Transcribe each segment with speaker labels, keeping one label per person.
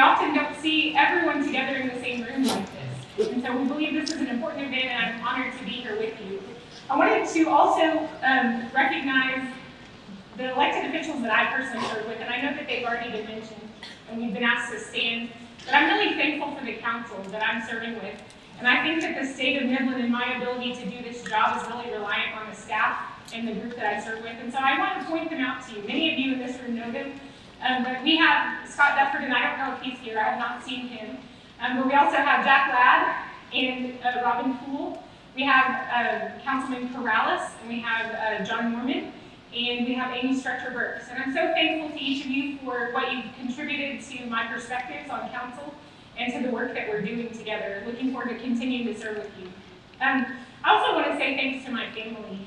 Speaker 1: often don't see everyone together in the same room like this. And so we believe this is an important event, and I'm honored to be here with you. I wanted to also recognize the elected officials that I personally serve with, and I know that they've already been mentioned, and we've been asked to stand, but I'm really thankful for the council that I'm serving with. And I think that the state of Midland and my ability to do this job is really reliant on the staff and the group that I serve with. And so I want to point them out to you. Many of you in this room know them, but we have Scott Dufford, and I don't know if he's here, I have not seen him. But we also have Jack Ladd and Robin Poole. We have Councilman Corrales, and we have John Norman, and we have Amy Stretcher-Burks. And I'm so thankful to each of you for what you've contributed to my perspectives on council and to the work that we're doing together. Looking forward to continuing to serve with you. I also want to say thanks to my family.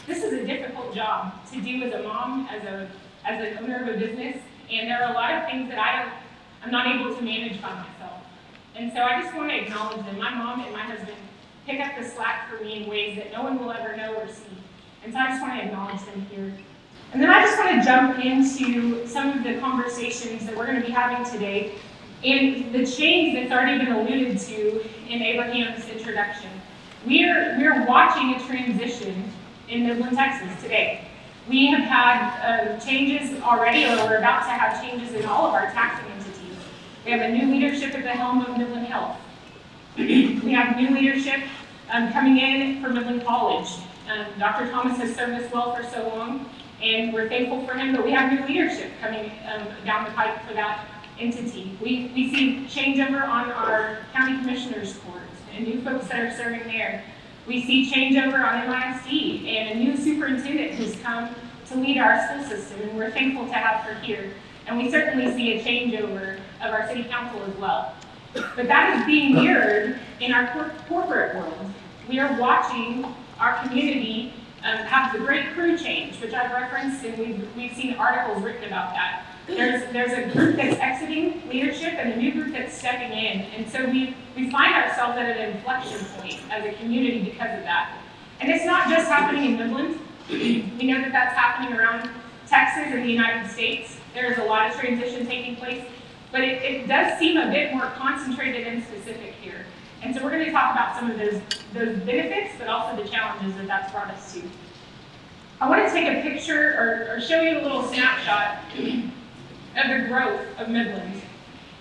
Speaker 1: This is a difficult job to do as a mom, as an owner of a business, and there are a lot of things that I'm not able to manage by myself. And so I just want to acknowledge them. My mom and my husband pick up the slack for me in ways that no one will ever know or see. And so I just want to acknowledge them here. And then I just want to jump into some of the conversations that we're going to be having today and the change that's already been alluded to in Abraham's introduction. We're watching a transition in Midland, Texas today. We have had changes already, or we're about to have changes in all of our taxing entities. We have a new leadership at the helm of Midland Health. We have new leadership coming in for Midland College. Dr. Thomas has served us well for so long, and we're thankful for him, but we have new leadership coming down the pipe for that entity. We see changeover on our county commissioners' court and new folks that are serving there. We see changeover on MISD and a new superintendent who's come to lead our school system, and we're thankful to have her here. And we certainly see a changeover of our city council as well. But that is being mirrored in our corporate world. We are watching our community have the great crew change, which I've referenced, and we've seen articles written about that. There's a group that's exiting leadership and a new group that's stepping in. And so we find ourselves at an inflection point as a community because of that. And it's not just happening in Midland. We know that that's happening around Texas and the United States. There's a lot of transition taking place, but it does seem a bit more concentrated and specific here. And so we're going to talk about some of those benefits, but also the challenges that that's brought us to. I want to take a picture or show you a little snapshot of the growth of Midland.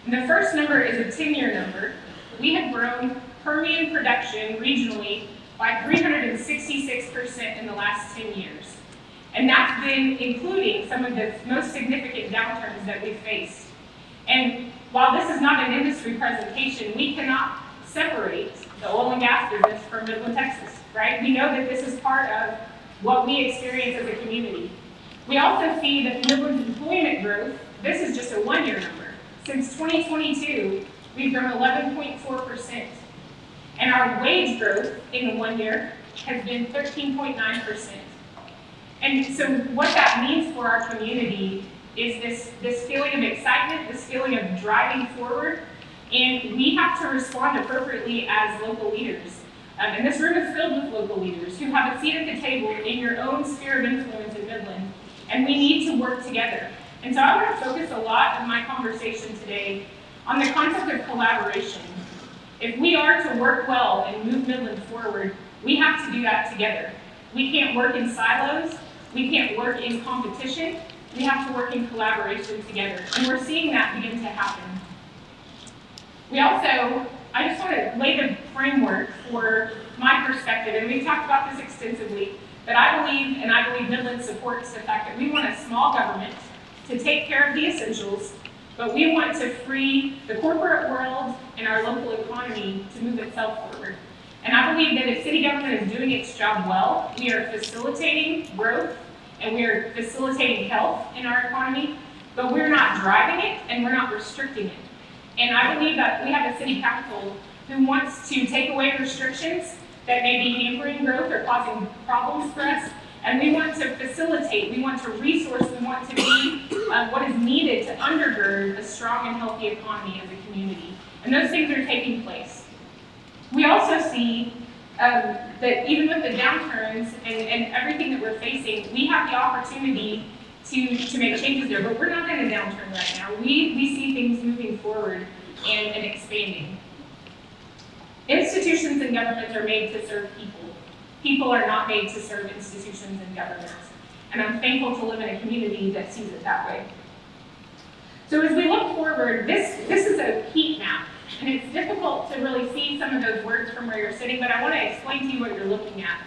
Speaker 1: And the first number is a 10-year number. We have grown Permian production regionally by 366% in the last 10 years. And that's been including some of the most significant downturns that we've faced. And while this is not an industry presentation, we cannot separate the oil and gas business from Midland, Texas, right? We know that this is part of what we experience as a community. We also see that Midland's employment growth, this is just a one-year number. Since 2022, we've grown 11.4%. And our wage growth in the 1 year has been 13.9%. And so what that means for our community is this feeling of excitement, this feeling of driving forward, and we have to respond appropriately as local leaders. And this room is filled with local leaders who have a seat at the table in your own sphere of influence in Midland, and we need to work together. And so I want to focus a lot of my conversation today on the concept of collaboration. If we are to work well and move Midland forward, we have to do that together. We can't work in silos. We can't work in competition. We have to work in collaboration together. And we're seeing that begin to happen. I just want to lay the framework for my perspective, and we've talked about this extensively, but I believe Midland supports the fact that we want a small government to take care of the essentials, but we want to free the corporate world and our local economy to move itself forward. And I believe that if city government is doing its job well, we are facilitating growth and we are facilitating health in our economy, but we're not driving it and we're not restricting it. And I believe that we have a city council who wants to take away restrictions that may be hampering growth or causing problems for us. And we want to facilitate, we want to resource, we want to be what is needed to undergird a strong and healthy economy as a community. And those things are taking place. We also see that even with the downturns and everything that we're facing, we have the opportunity to make changes there, but we're not in a downturn right now. We see things moving forward and expanding. Institutions and governments are made to serve people. People are not made to serve institutions and governments. And I'm thankful to live in a community that sees it that way. So as we look forward, this is a heat map. And it's difficult to really see some of those words from where you're sitting, but I want to explain to you what you're looking at.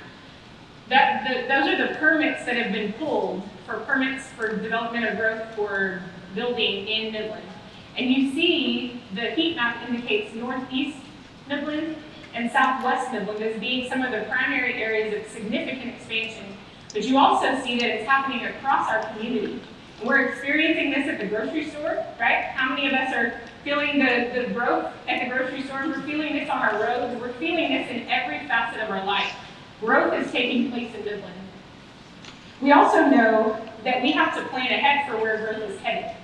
Speaker 1: Those are the permits that have been pulled for permits for development or growth for building in Midland. And you see the heat map indicates northeast Midland and southwest Midland as being some of the primary areas of significant expansion. But you also see that it's happening across our community. And we're experiencing this at the grocery store, right? How many of us are feeling the growth at the grocery store? We're feeling this on our roads. We're feeling this in every facet of our life. Growth is taking place in Midland. We also know that we have to plan ahead for where growth is headed.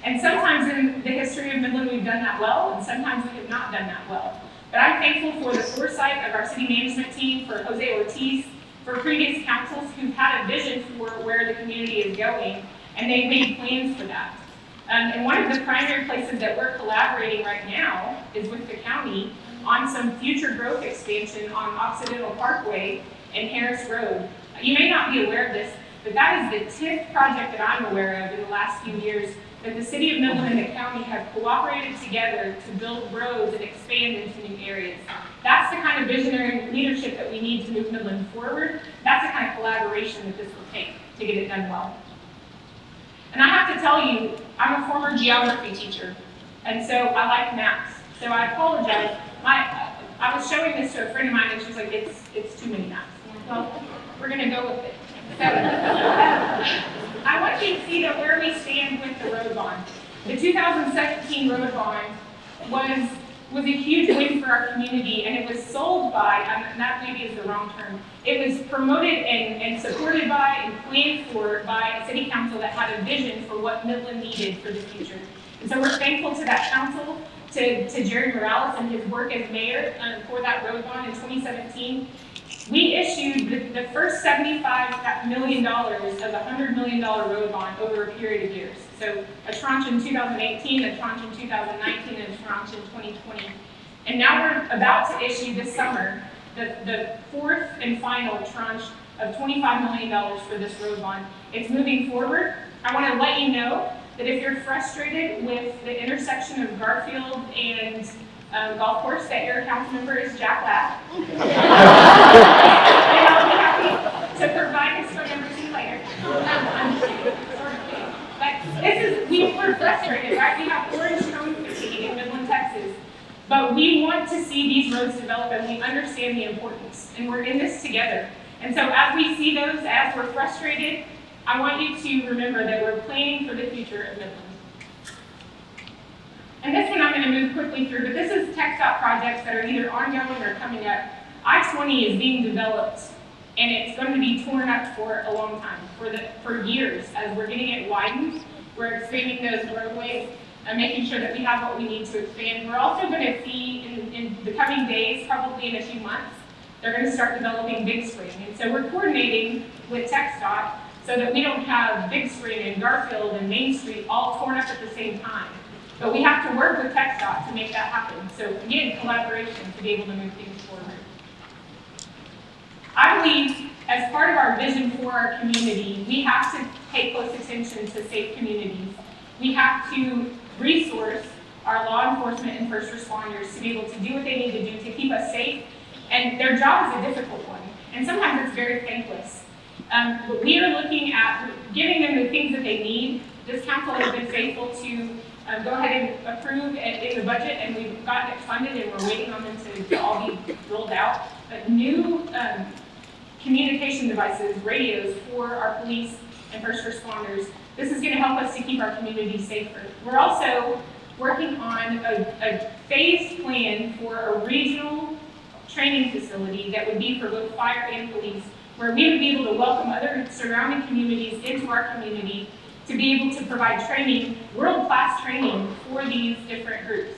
Speaker 1: And sometimes in the history of Midland, we've done that well, and sometimes we have not done that well. But I'm thankful for the foresight of our city management team, for Jose Ortiz, for previous councils who've had a vision for where the community is going, and they've made plans for that. And one of the primary places that we're collaborating right now is with the county on some future growth expansion on Occidental Parkway and Harris Road. You may not be aware of this, but that is the 10th project that I'm aware of in the last few years that the city of Midland and the county have cooperated together to build roads and expand into new areas. That's the kind of visionary leadership that we need to move Midland forward. That's the kind of collaboration that this will take to get it done well. And I have to tell you, I'm a former geography teacher, and so I like maps. So I apologize. I was showing this to a friend of mine, and she was like, it's too many maps. Well, we're going to go with it. So I want you to see that where we stand with the road bond. The 2017 road bond was a huge win for our community, and it was sold by, and that maybe is the wrong term, it was promoted and supported by and planned for by a city council that had a vision for what Midland needed for the future. And so we're thankful to that council, to Jerry Morales and his work as mayor for that road bond in 2017. We issued the first $75 million of a $100 million road bond over a period of years. So a tranche in 2018, a tranche in 2019, and a tranche in 2020. And now we're about to issue this summer the fourth and final tranche of $25 million for this road bond. It's moving forward. I want to let you know that if you're frustrated with the intersection of Garfield and golf course, that your council member is Jack Lapp. And I'll be happy to provide his phone number to you later. But we're frustrated, right? We have orange cone fatigue in Midland, Texas. But we want to see these roads develop, and we understand the importance. And we're in this together. And so as we see those, as we're frustrated, I want you to remember that we're planning for the future of Midland. And this one I'm going to move quickly through, but this is TxDOT projects that are either ongoing or coming up. I-20 is being developed, and it's going to be torn up for a long time, for years, as we're getting it widened. We're expanding those roadways and making sure that we have what we need to expand. We're also going to see in the coming days, probably in a few months, they're going to start developing Big Spring. And so we're coordinating with TxDOT so that we don't have Big Spring and Garfield and Main Street all torn up at the same time. But we have to work with TxDOT to make that happen. So again, collaboration to be able to move things forward. I believe as part of our vision for our community, we have to pay close attention to safe communities. We have to resource our law enforcement and first responders to be able to do what they need to do to keep us safe. And their job is a difficult one. And sometimes it's very thankless. But we are looking at giving them the things that they need. This council has been faithful to go ahead and approve it in the budget, and we've gotten it funded, and we're waiting on them to all be rolled out. But new communication devices, radios for our police and first responders. This is going to help us to keep our community safer. We're also working on a phased plan for a regional training facility that would be for both fire and police, where we would be able to welcome other surrounding communities into our community to be able to provide training, world-class training for these different groups.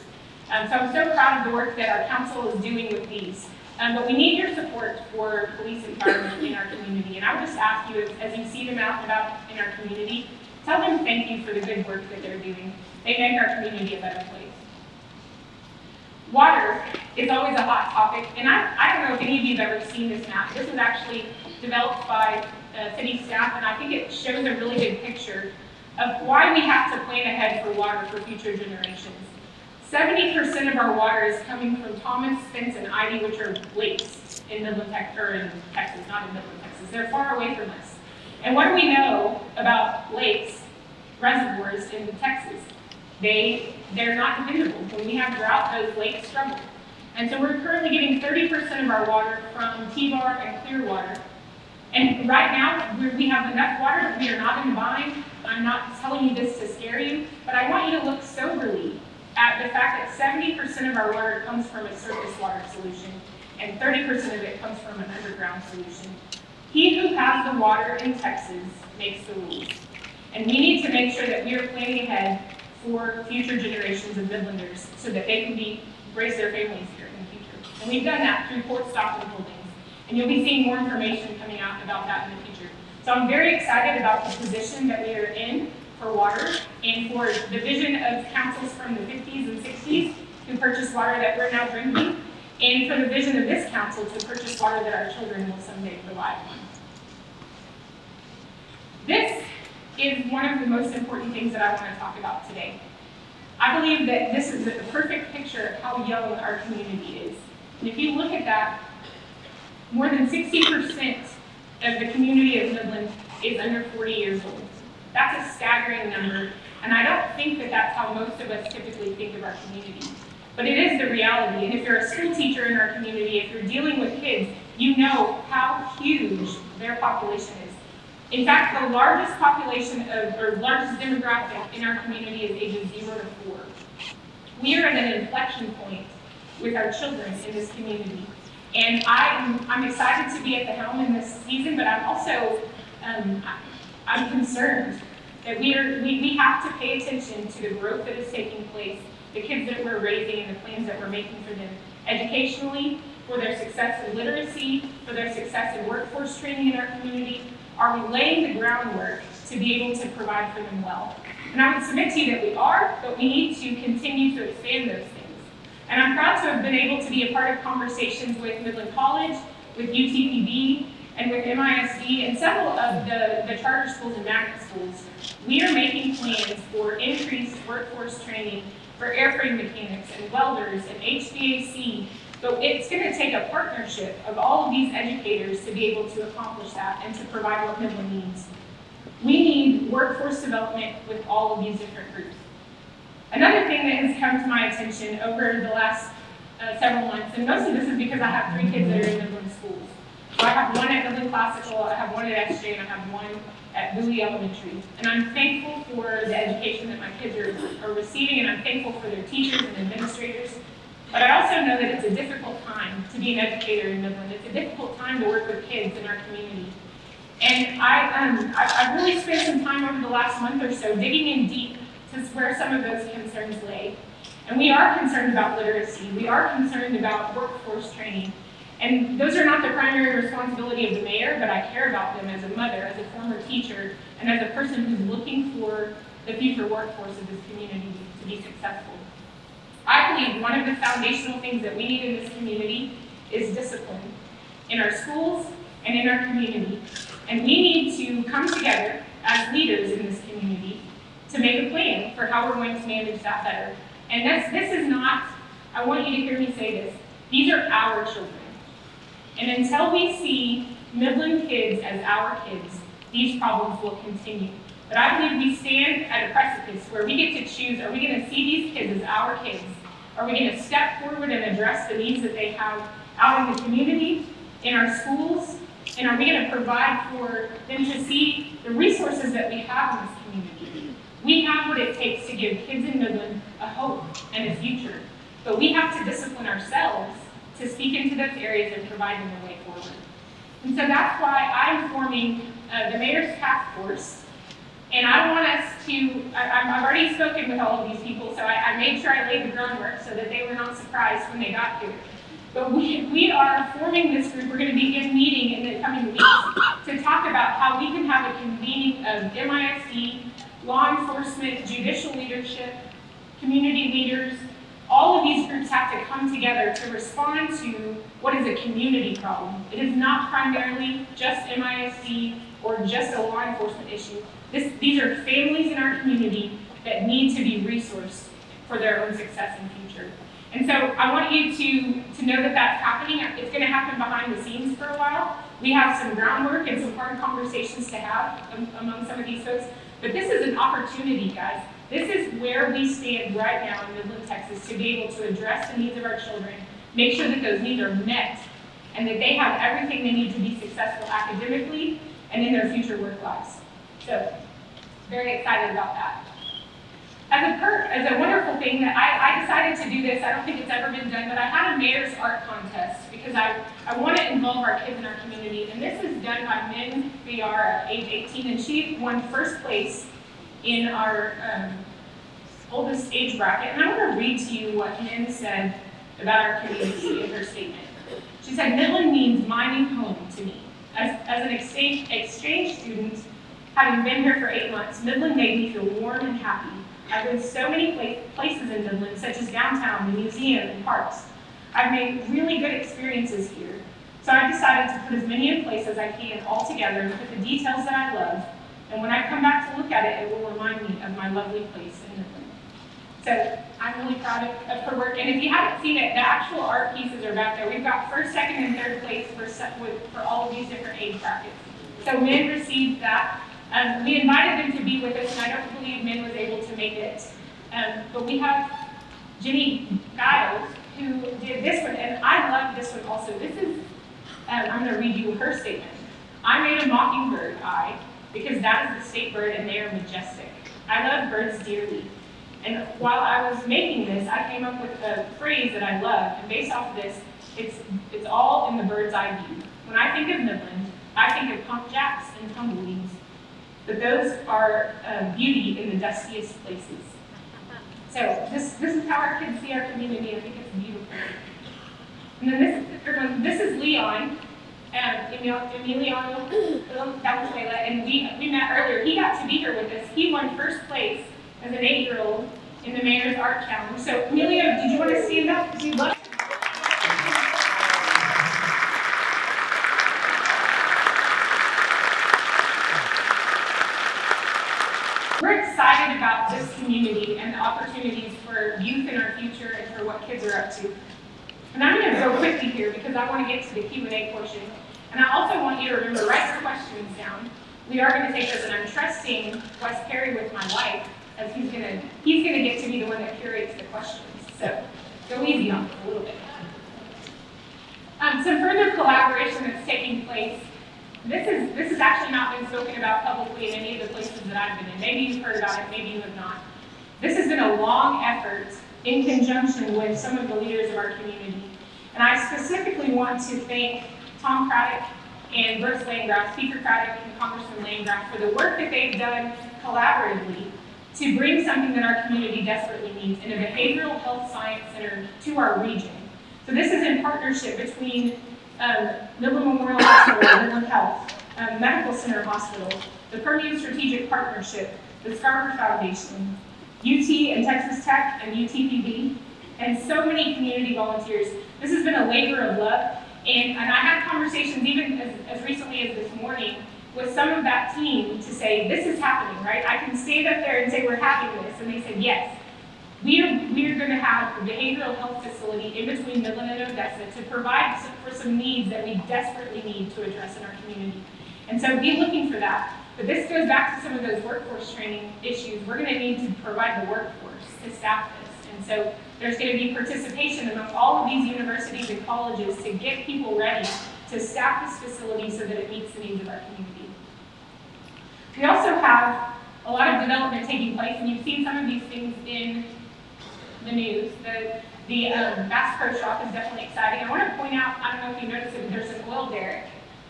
Speaker 1: So I'm so proud of the work that our council is doing with these. But we need your support for police and firemen in our community. And I would just ask you, as you see them out and about in our community, Tell them thank you for the good work that they're doing. They make our community a better place. Water is always a hot topic, and I don't know if any of you have ever seen this map. This was actually developed by city staff, and I think it shows a really good picture of why we have to plan ahead for water for future generations. 70% of our water is coming from Thomas, Spence, and Ivy, which are lakes in Midland, Texas, not in Midland, Texas. They're far away from us. And what do we know about lakes, reservoirs in Texas? They're not dependable. When we have drought, those lakes struggle. And so we're currently getting 30% of our water from T-Bar and Clearwater. And right now, we have enough water. We are not in a bind. I'm not telling you this to scare you, but I want you to look soberly at the fact that 70% of our water comes from a surface water solution, and 30% of it comes from an underground solution. He who has the water in Texas makes the rules. And we need to make sure that we are planning ahead for future generations of Midlanders so that they can raise their families here in the future. And we've done that through Port Stockton Holdings. And you'll be seeing more information coming out about that in the future. So I'm very excited about the position that we are in for water and for the vision of councils from the 50s and 60s who purchased water that we're now drinking, and for the vision of this council to purchase water that our children will someday rely on. This is one of the most important things that I want to talk about today. I believe that this is the perfect picture of how young our community is. And if you look at that, more than 60% of the community of Midland is under 40 years old. That's a staggering number, and I don't think that that's how most of us typically think of our community. But it is the reality, and if you're a school teacher in our community, if you're dealing with kids, you know how huge their population is. In fact, the largest largest demographic in our community is ages 0 to 4. We are at an inflection point with our children in this community. And I'm excited to be at the helm in this season, but I'm also I'm concerned that we have to pay attention to the growth that is taking place, the kids that we're raising, and the plans that we're making for them educationally, for their success in literacy, for their success in workforce training in our community. Are we laying the groundwork to be able to provide for them well? And I would submit to you that we are, but we need to continue to expand those things. And I'm proud to have been able to be a part of conversations with Midland College, with UTPB, and with MISD, and several of the charter schools and magnet schools. We are making plans for increased workforce training for airframe mechanics and welders and HVAC, but it's going to take a partnership of all of these educators to be able to accomplish that and to provide what Midland needs. We need workforce development with all of these different groups. Another thing that has come to my attention over the last several months, and most of this is because I have 3 kids that are in Midland schools. So I have one at Midland Classical, I have one at SJ, and I have one at Bowie Elementary. And I'm thankful for the education that my kids are receiving, and I'm thankful for their teachers and administrators. But I also know that it's a difficult time to be an educator in Midland. It's a difficult time to work with kids in our community. And I've really spent some time over the last month or so digging in deep to where some of those concerns lay. And we are concerned about literacy. We are concerned about workforce training. And those are not the primary responsibility of the mayor, but I care about them as a mother, as a former teacher, and as a person who's looking for the future workforce of this community to be successful. I believe one of the foundational things that we need in this community is discipline in our schools and in our community. And we need to come together as leaders in this community to make a plan for how we're going to manage that better. And this is not, I want you to hear me say this, these are our children. And until we see Midland kids as our kids, these problems will continue. But I believe we stand at a precipice where we get to choose, are we going to see these kids as our kids? Are we going to step forward and address the needs that they have out in the community, in our schools? And are we going to provide for them to see the resources that we have in this community? We have what it takes to give kids in Midland a hope and a future. But we have to discipline ourselves to speak into those areas and provide them a way forward. And so that's why I'm forming the Mayor's Task Force. And I want us to, I've already spoken with all of these people, so I made sure I laid the groundwork so that they were not surprised when they got here. But we are forming this group. We're going to begin meeting in the coming weeks to talk about how we can have a convening of MISD, law enforcement, judicial leadership, community leaders, all of these groups have to come together to respond to what is a community problem. It is not primarily just MISD or just a law enforcement issue. These are families in our community that need to be resourced for their own success and future. And so I want you to know that that's happening. It's going to happen behind the scenes for a while. We have some groundwork and some hard conversations to have among some of these folks. But this is an opportunity, guys. This is where we stand right now in Midland, Texas, to be able to address the needs of our children, make sure that those needs are met, and that they have everything they need to be successful academically and in their future work lives. So, very excited about that. As a wonderful thing that I decided to do this, I don't think it's ever been done, but I had a mayor's art contest because I want to involve our kids in our community. And this is done by Min VR at age 18, and she won first place in our oldest age bracket. And I want to read to you what Min said about our community in her statement. She said, "Midland means mining home to me. As an exchange student, having been here for 8 months, Midland made me feel warm and happy. I've been so many places in Midland, such as downtown, the museum, and parks. I've made really good experiences here. So I decided to put as many in place as I can all together and put the details that I love. And when I come back to look at it, it will remind me of my lovely place in Midland." So I'm really proud of her work. And if you haven't seen it, the actual art pieces are back there. We've got first, second, and third place for all of these different age brackets. So Min received that. We invited them to be with us, and I don't believe Min was able to make it. But we have Jenny Giles, who did this one, and I love this one also. This is, I'm going to read you her statement. "I made a mockingbird eye because that is the state bird, and they are majestic. I love birds dearly. And while I was making this, I came up with a phrase that I love, and based off of this, it's all in the bird's eye view. When I think of Midland, I think of pump jacks and tumbleweeds. But those are beauty in the dustiest places." So this is how our kids see our community. I think it's beautiful. And then this is the third one. This is Leon, Emiliano Valenzuela, and we met earlier. He got to be here with us. He won first place as an 8-year-old in the Mayor's Art Challenge. So Emilio, did you want to stand up? Because you'd love to. We're excited about this community and the opportunities for youth in our future and for what kids are up to. And I'm going to go quickly here because I want to get to the Q&A portion. And I also want you to remember, write your questions down. We are going to take those, and I'm trusting Wes Perry with my life, as he's going to get to be the one that curates the questions. So go easy on it a little bit. Some further collaboration that's taking place. This has actually not been spoken about publicly in any of the places that I've been in. Maybe you've heard about it, maybe you have not. This has been a long effort in conjunction with some of the leaders of our community. And I specifically want to thank Tom Craddock and Bruce Landgraf, Speaker Craddock and Congressman Landgraf, for the work that they've done collaboratively to bring something that our community desperately needs in a behavioral health science center to our region. So this is in partnership between Midland Memorial Hospital, Midland Health, Medical Center Hospital, the Permian Strategic Partnership, the Scarborough Foundation, UT and Texas Tech and UTPB, and so many community volunteers. This has been a labor of love, and I had conversations even as recently as this morning with some of that team to say, this is happening, right? I can stand up there and say, we're having this, and they said, yes. We are going to have a behavioral health facility in between Midland and Odessa to provide for some needs that we desperately need to address in our community. And so be looking for that. But this goes back to some of those workforce training issues. We're going to need to provide the workforce to staff this. And so there's going to be participation among all of these universities and colleges to get people ready to staff this facility so that it meets the needs of our community. We also have a lot of development taking place, and you've seen some of these things in the news. The Bass Pro Shop is definitely exciting. I want to point out, I don't know if you noticed it, but there's an oil derrick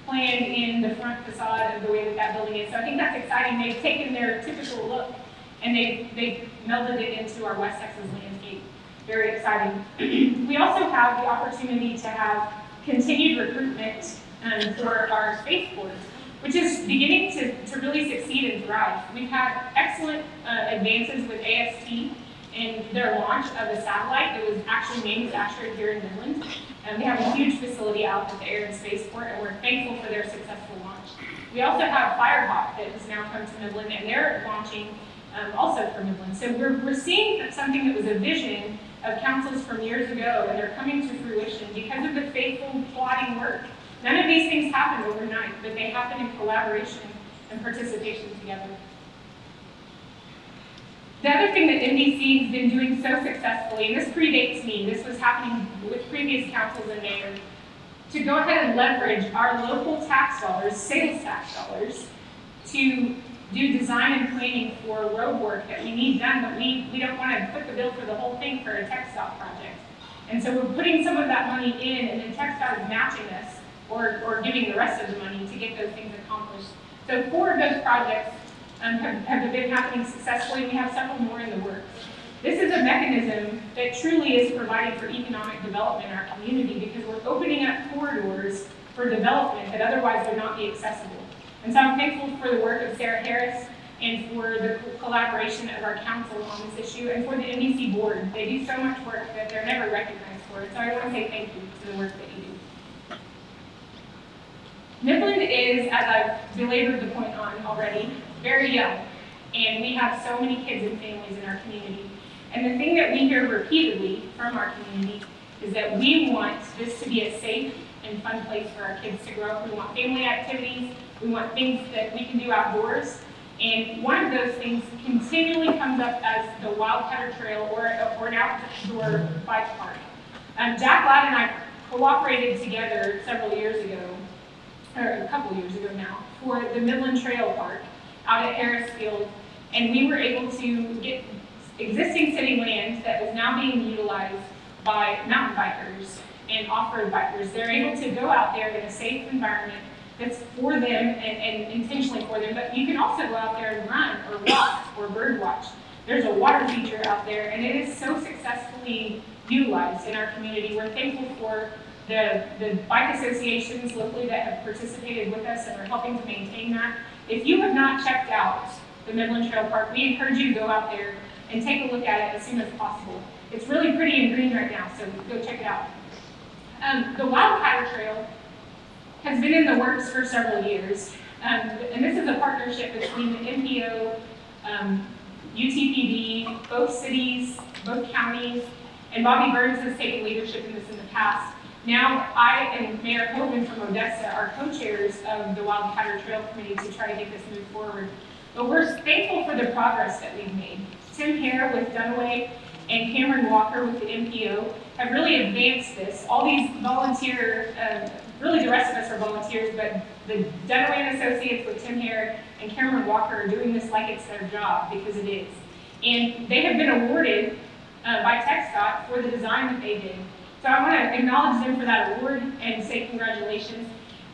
Speaker 1: planned in the front facade of the way that building is. So I think that's exciting. They've taken their typical look and they've melded it into our West Texas landscape. Very exciting. We also have the opportunity to have continued recruitment for our spaceports. which is beginning to really succeed and thrive. We've had excellent advances with AST in their launch of a satellite that was actually manufactured here in Midland. And they have a huge facility out at the Air and Spaceport, and we're thankful for their successful launch. We also have Firehawk that has now come to Midland, and they're launching also for Midland. So we're seeing that something that was a vision of councils from years ago, and they're coming to fruition because of the faithful, plodding work. None of these things happen overnight, but they happen in collaboration and participation together. The other thing that MDC has been doing so successfully, and this predates me, this was happening with previous councils and mayors, to go ahead and leverage our local tax dollars, sales tax dollars, to do design and planning for road work that we need done, but we don't want to foot the bill for the whole thing for a TxDOT project. And so we're putting some of that money in, and then TxDOT is matching us, or giving the rest of the money to get those things accomplished. So 4 of those projects have been happening successfully. We have several more in the works. This is a mechanism that truly is providing for economic development in our community because we're opening up corridors for development that otherwise would not be accessible. And so I'm thankful for the work of Sarah Harris and for the collaboration of our council on this issue and for the MDC board. They do so much work that they're never recognized for it. So I want to say thank you to the work that you do. Midland is, as I've belabored the point on already, very young, and we have so many kids and families in our community. And the thing that we hear repeatedly from our community is that we want this to be a safe and fun place for our kids to grow up. We want family activities, we want things that we can do outdoors, and one of those things continually comes up as the Wildcatter Trail or an outdoor bike park. Jack Ladd and I cooperated together several years ago, or a couple years ago now, for the Midland Trail Park out at Harris Field, and we were able to get existing city land that was now being utilized by mountain bikers and off-road bikers. They're able to go out there in a safe environment that's for them and intentionally for them, but you can also go out there and run or walk or bird watch. There's a water feature out there, and it is so successfully utilized in our community. We're thankful for the bike associations locally that have participated with us and are helping to maintain that. If you have not checked out the Midland Trail Park, we encourage you to go out there and take a look at it as soon as possible. It's really pretty and green right now, so go check it out. The Wildcatter Trail has been in the works for several years, and this is a partnership between the MPO, UTPB, both cities, both counties, and Bobby Burns has taken leadership in this in the past. Now, I and Mayor Hogan from Odessa are co-chairs of the Wildcatter Trail Committee to try to get this moved forward. But we're thankful for the progress that we've made. Tim Hare with Dunaway and Cameron Walker with the MPO have really advanced this. All these volunteer, really the rest of us are volunteers, but the Dunaway and Associates with Tim Hare and Cameron Walker are doing this like it's their job, because it is. And they have been awarded by TxDOT for the design that they did. So I want to acknowledge them for that award and say congratulations.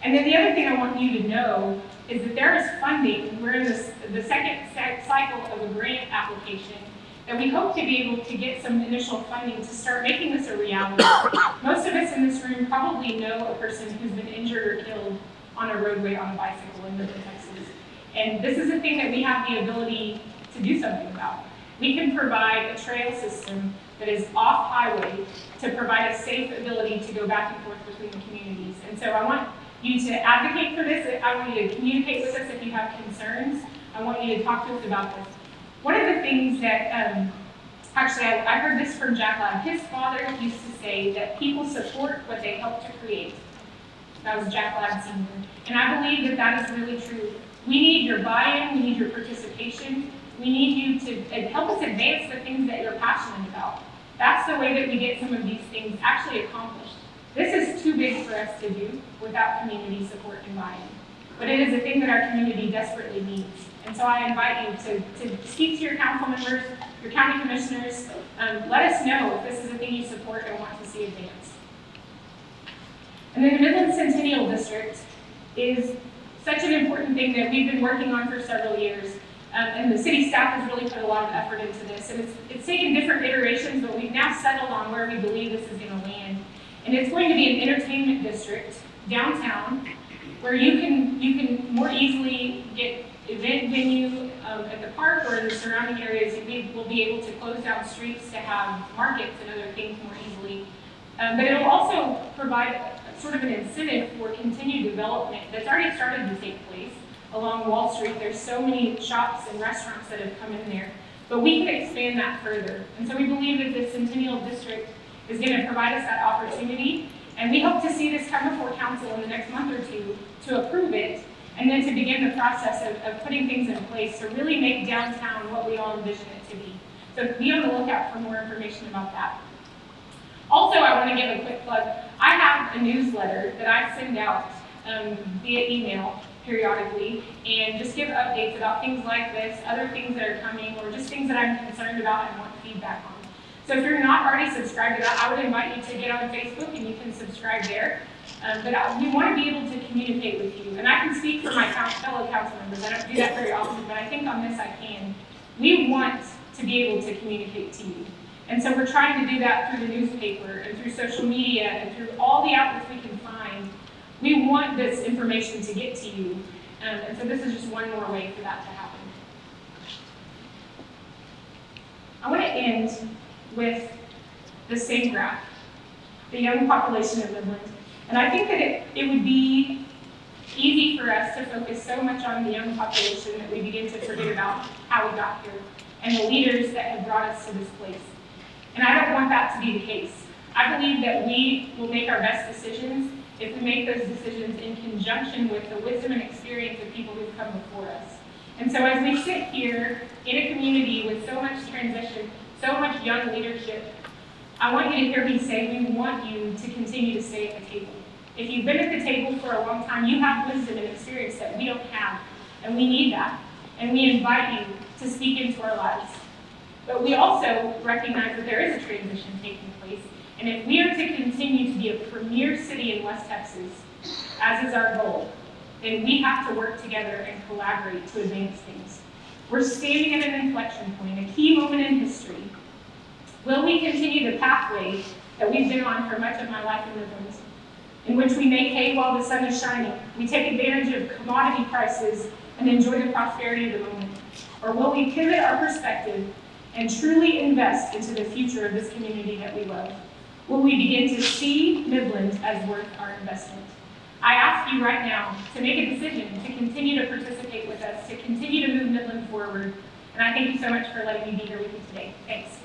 Speaker 1: And then the other thing I want you to know is that there is funding. We're in the second cycle of a grant application that we hope to be able to get some initial funding to start making this a reality. Most of us in this room probably know a person who's been injured or killed on a roadway on a bicycle in Midland, Texas. And this is a thing that we have the ability to do something about. We can provide a trail system that is off highway to provide a safe ability to go back and forth between the communities. And so I want you to advocate for this. I want you to communicate with us if you have concerns. I want you to talk to us about this. One of the things that, actually I heard this from Jack Ladd. His father used to say that people support what they help to create. That was Jack Ladd Sr. And I believe that that is really true. We need your buy-in, we need your participation. We need you to help us advance the things that you're passionate about. That's the way that we get some of these things actually accomplished. This is too big for us to do without community support and buy-in. But it is a thing that our community desperately needs. And so I invite you to speak to your council members, your county commissioners. Let us know if this is a thing you support and want to see advanced. And then the Midland Centennial District is such an important thing that we've been working on for several years. And the city staff has really put a lot of effort into this. And it's taken different iterations, but we've now settled on where we believe this is going to land. And it's going to be an entertainment district downtown where you can more easily get event venue at the park or in the surrounding areas. We will be able to close down streets to have markets and other things more easily. But it'll also provide sort of an incentive for continued development that's already started to take place along Wall Street. There's so many shops and restaurants that have come in there, but we can expand that further. And so we believe that the Centennial District is going to provide us that opportunity, and we hope to see this come before council in the next month or two to approve it, and then to begin the process of putting things in place to really make downtown what we all envision it to be. So be on the lookout for more information about that. Also, I want to give a quick plug. I have a newsletter that I send out via email periodically, and just give updates about things like this, other things that are coming, or just things that I'm concerned about and want feedback on. So if you're not already subscribed to that, I would invite you to get on Facebook and you can subscribe there. We want to be able to communicate with you. And I can speak for my fellow council members. I don't do that very often, but I think on this I can. We want to be able to communicate to you. And so we're trying to do that through the newspaper and through social media and through all the outlets we can find. We want this information to get to you. And so this is just one more way for that to happen. I want to end with the same graph, the young population of Midland. And I think that it would be easy for us to focus so much on the young population that we begin to forget about how we got here and the leaders that have brought us to this place. And I don't want that to be the case. I believe that we will make our best decisions if we make those decisions in conjunction with the wisdom and experience of people who've come before us. And so as we sit here in a community with so much transition, so much young leadership, I want you to hear me say we want you to continue to stay at the table. If you've been at the table for a long time, you have wisdom and experience that we don't have, and we need that. And we invite you to speak into our lives. But we also recognize that there is a transition taking place, and if we are to continue to be a premier city in West Texas, as is our goal, then we have to work together and collaborate to advance things. We're standing at an inflection point, a key moment in history. Will we continue the pathway that we've been on for much of my life in Midland, in which we make hay while the sun is shining, we take advantage of commodity prices and enjoy the prosperity of the moment? Or will we pivot our perspective and truly invest into the future of this community that we love? Will we begin to see Midland as worth our investment? I ask you right now to make a decision to continue to participate with us, to continue to move Midland forward. And I thank you so much for letting me be here with you today. Thanks.